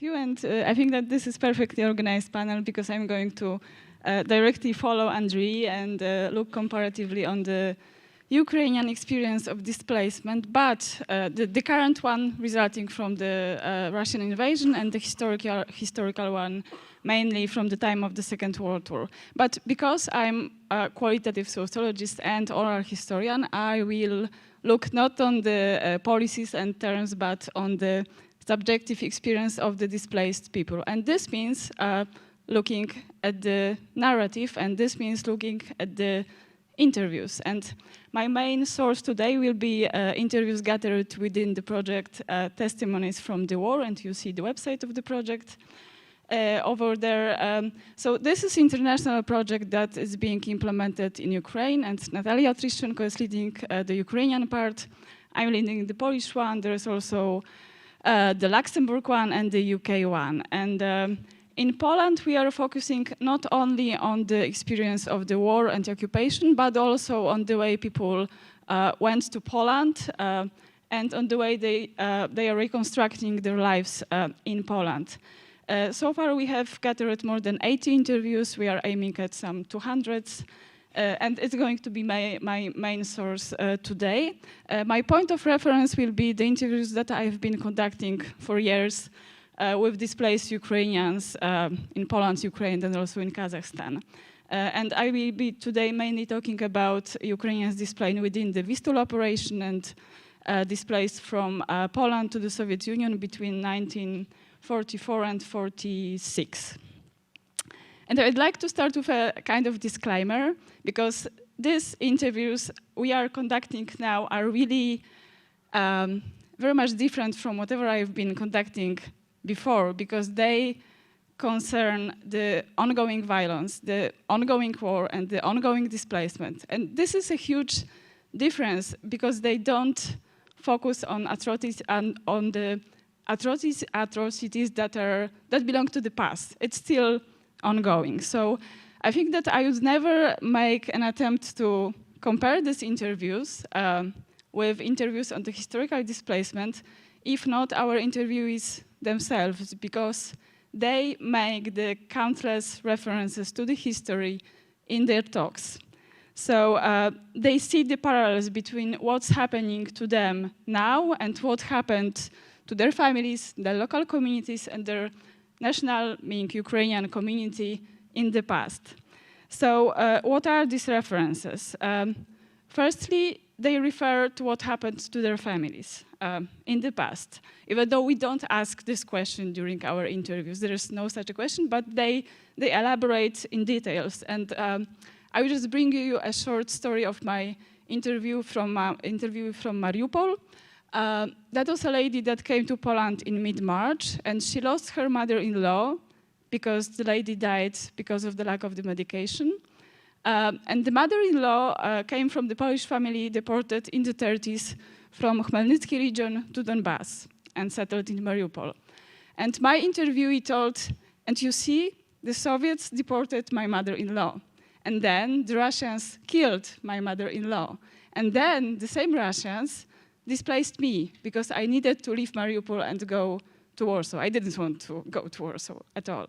you. And I think that this is perfectly organized panel because I'm going to directly follow Andrii and look comparatively on the Ukrainian experience of displacement, but the current one resulting from the Russian invasion and the historical one mainly from the time of the Second World War. But because I'm a qualitative sociologist and oral historian, I will look not on the policies and terms, but on the subjective experience of the displaced people. And this means looking at the narrative, and this means looking at the interviews. And my main source today will be interviews gathered within the project Testimonies from the War, and you see the website of the project over there. So this is an international project that is being implemented in Ukraine, and Natalia Trishchenko is leading the Ukrainian part. I'm leading the Polish one. There's also the Luxembourg one and the UK one. And in Poland, we are focusing not only on the experience of the war and the occupation, but also on the way people went to Poland and on the way they are reconstructing their lives in Poland. So far, we have gathered more than 80 interviews. We are aiming at some 200, and it's going to be my main source today. My point of reference will be the interviews that I've been conducting for years with displaced Ukrainians in Poland, Ukraine, and also in Kazakhstan. And I will be today mainly talking about Ukrainians displaced within the Vistula operation and displaced from Poland to the Soviet Union between 1944 and 1946. And I'd like to start with a kind of disclaimer, because these interviews we are conducting now are really very much different from whatever I've been conducting before, because they concern the ongoing violence, the ongoing war, and the ongoing displacement. And this is a huge difference because they don't focus on atrocities and on the atrocities that belong to the past. It's still ongoing. So I think that I would never make an attempt to compare these interviews with interviews on the historical displacement, if not our interviewees themselves, because they make the countless references to the history in their talks. So they see the parallels between what's happening to them now and what happened to their families, their local communities, and their national, meaning Ukrainian community in the past. So what are these references? Firstly, they refer to what happened to their families in the past. Even though we don't ask this question during our interviews, there is no such a question, but they elaborate in details. And I will just bring you a short story of my interview from Mariupol. That was a lady that came to Poland in mid-March, and she lost her mother-in-law because the lady died because of the lack of the medication. And the mother-in-law came from the Polish family deported in the 30s from Khmelnytsky region to Donbass and settled in Mariupol. And my interviewee told, and you see, the Soviets deported my mother-in-law. And then the Russians killed my mother-in-law. And then the same Russians displaced me because I needed to leave Mariupol and go to Warsaw. I didn't want to go to Warsaw at all.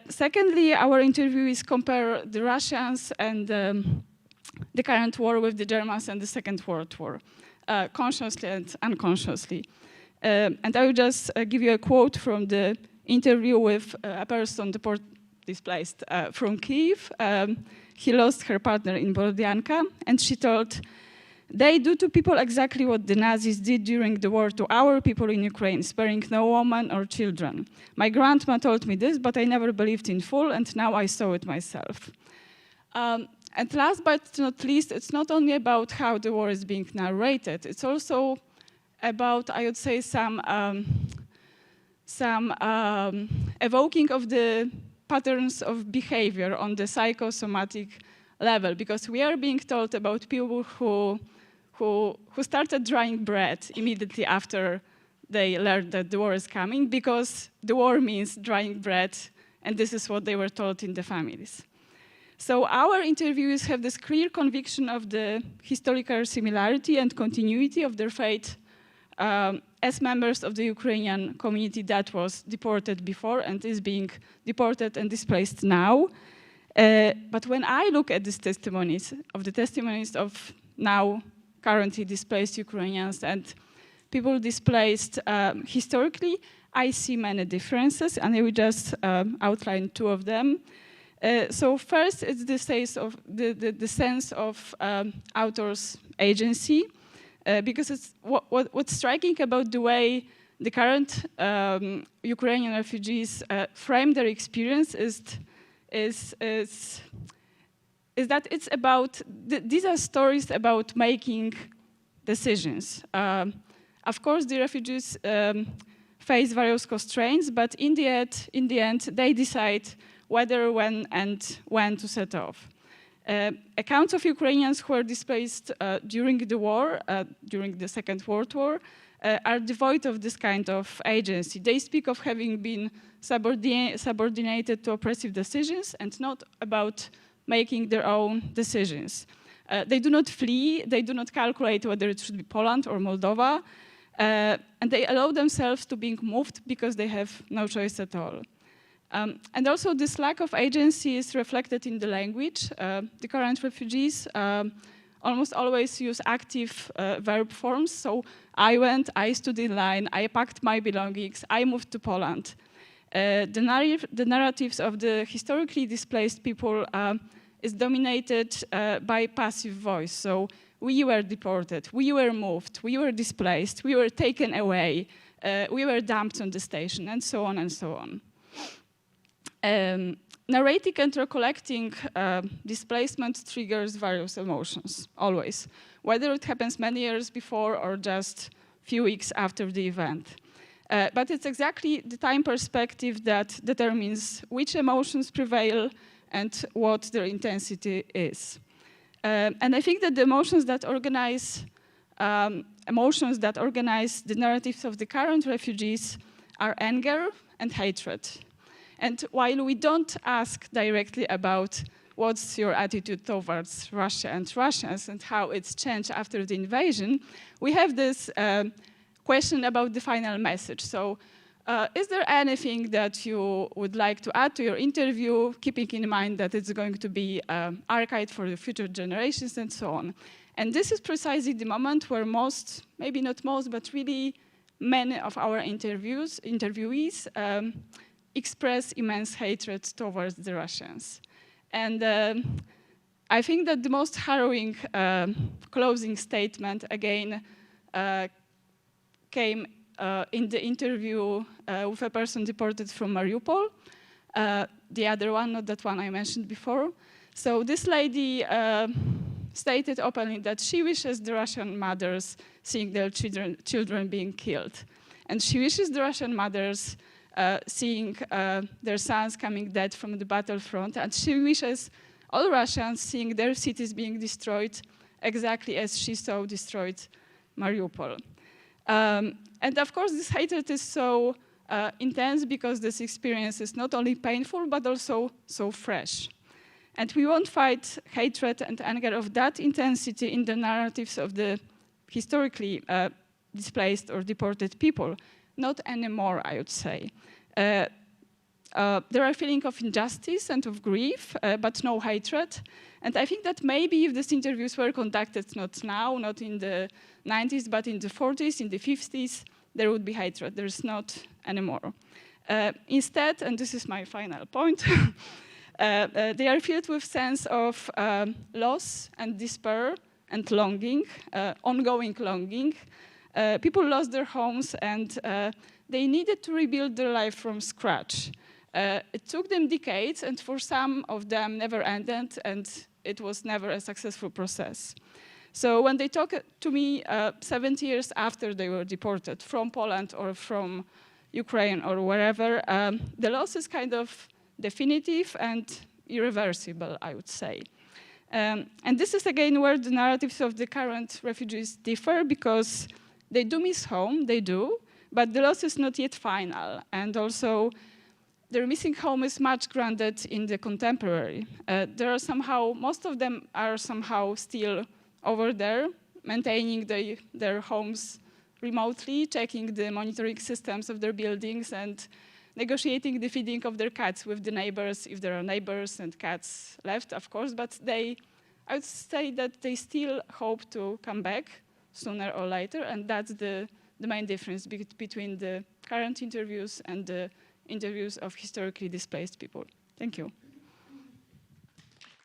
Secondly, our interviewees compare the Russians and the current war with the Germans and the Second World War, consciously and unconsciously. And I will just give you a quote from the interview with a person displaced from Kyiv. He lost her partner in Borodianka, and she told, "They do to people exactly what the Nazis did during the war to our people in Ukraine, sparing no woman or children. My grandma told me this, but I never believed in full, and now I saw it myself." And last but not least, it's not only about how the war is being narrated, it's also about, I would say, some evoking of the patterns of behavior on the psychosomatic level, because we are being told about people who started drying bread immediately after they learned that the war is coming, because the war means drying bread, and this is what they were told in the families. So our interviewees have this clear conviction of the historical similarity and continuity of their fate as members of the Ukrainian community that was deported before and is being deported and displaced now. But when I look at these testimonies of now currently displaced Ukrainians and people displaced historically, I see many differences, and I will just outline two of them. So first, it's the sense of authors' agency, because it's what's striking about the way the current Ukrainian refugees frame their experience is that it's about, these are stories about making decisions. Of course, the refugees face various constraints, but in the end, they decide whether, when, and when to set off. Accounts of Ukrainians who were displaced during the war, during the Second World War, are devoid of this kind of agency. They speak of having been subordinated to oppressive decisions and not about making their own decisions. They do not flee, they do not calculate whether it should be Poland or Moldova, and they allow themselves to be moved because they have no choice at all. And also this lack of agency is reflected in the language. The current refugees almost always use active verb forms. So I went, I stood in line, I packed my belongings, I moved to Poland. The narratives of the historically displaced people is dominated by passive voice. So we were deported, we were moved, we were displaced, we were taken away, we were dumped on the station, and so on and so on. Narrating and recollecting displacement triggers various emotions, always, whether it happens many years before or just few weeks after the event. But it's exactly the time perspective that determines which emotions prevail and what their intensity is. And I think that the emotions that organize the narratives of the current refugees are anger and hatred. And while we don't ask directly about what's your attitude towards Russia and Russians and how it's changed after the invasion, we have this question about the final message. So is there anything that you would like to add to your interview, keeping in mind that it's going to be archived for the future generations and so on? And this is precisely the moment where most, maybe not most, but really many of our interviewees express immense hatred towards the Russians. And I think that the most harrowing closing statement, again, came in the interview with a person deported from Mariupol, the other one, not that one I mentioned before. So this lady stated openly that she wishes the Russian mothers seeing their children being killed. And she wishes the Russian mothers seeing their sons coming dead from the battlefront, and she wishes all Russians seeing their cities being destroyed exactly as she saw destroyed Mariupol. And of course, this hatred is so intense because this experience is not only painful, but also so fresh. And we won't fight hatred and anger of that intensity in the narratives of the historically displaced or deported people. Not anymore, I would say. There are feelings of injustice and of grief, but no hatred. And I think that maybe if these interviews were conducted not now, not in the 90s, but in the 40s, in the 50s, there would be hatred. There's not anymore. Instead, and this is my final point, they are filled with sense of loss and despair and longing, ongoing longing. People lost their homes and they needed to rebuild their life from scratch. It took them decades, and for some of them never ended, and it was never a successful process. So when they talk to me 70 years after they were deported from Poland or from Ukraine or wherever, the loss is kind of definitive and irreversible, I would say. And this is again where the narratives of the current refugees differ, because they do miss home, they do, but the loss is not yet final. And also, their missing home is much grounded in the contemporary. There are somehow, most of them are somehow still over there, maintaining their homes remotely, checking the monitoring systems of their buildings and negotiating the feeding of their cats with the neighbors, if there are neighbors and cats left, of course, but I would say that they still hope to come back sooner or later, and that's the main difference between the current interviews and the interviews of historically displaced people. Thank you.